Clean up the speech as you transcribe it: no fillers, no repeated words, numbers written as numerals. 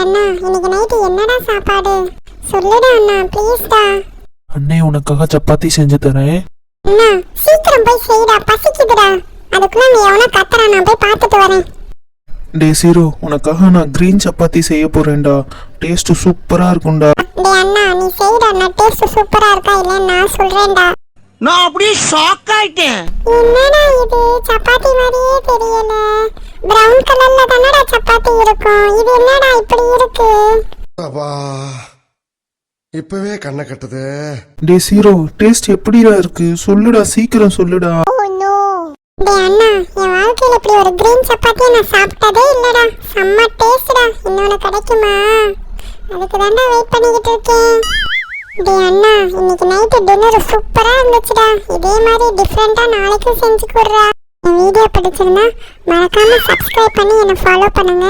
அண்ணா இன்னைக்கு நைட்டு என்னடா சாப்பாடு சொல்லுடா அண்ணா ப்ளீஸ்டா. அண்ணே உனக்காக சப்பாத்தி செஞ்சு தரேன். அண்ணா சீக்கிரம் போய் செய்டா, பசிக்குதுடா. அதுக்குள்ள நீ எவனா கத்துறா, நான் போய் பார்த்துட்டு வரேன். டே சீரோ, உனக்காக நான் கிரீன் சப்பாத்தி செய்ய போறேன்டா. டேஸ்ட் சூப்பரா இருக்கும்டா. டே அண்ணா நீ செய்டா, நான் டேஸ்ட் சூப்பரா இருக்கா இல்லன்னு நான் சொல்றேன்டா. நான் அப்படியே ஷாக் ஆயிட்டேன். என்னடா இது சப்பாத்தி மாதிரியே தெரியல. பிரவுன் கலர்ல தானடா சப்பாத்தி இருக்கும், இது என்னடா இப்படி இருக்கு? அப்பா இப்பவே கண்ணை கட்டுது. டே சீரோ, டேஸ்ட் எப்படிடா இருக்கு சொல்லுடா, சீக்கிரம் சொல்லுடா. டே அண்ணா என் வாழ்க்கையில இப்படி ஒரு கிரீன் சப்பாத்தியை நான் சாப்பிட்டதே இல்லடா. செம்ம டேஸ்டா. இன்னொன்னு கிடைக்குமா? அதுக்கு தான்டா வெயிட் பண்ணிக்கிட்டு இருக்கேன். டே அண்ணா இன்னைக்கு நைட்டு டின்னர் சூப்பரா இருந்துச்சுடா. இதே மாதிரி டிஃப்ரெண்டா நாளைக்கும் செஞ்சு கொடுறா. என் வீடியோ பிடிச்சிருந்தா மறக்காம சப்ஸ்கிரைப் பண்ணி என்னை ஃபாலோ பண்ணுங்க.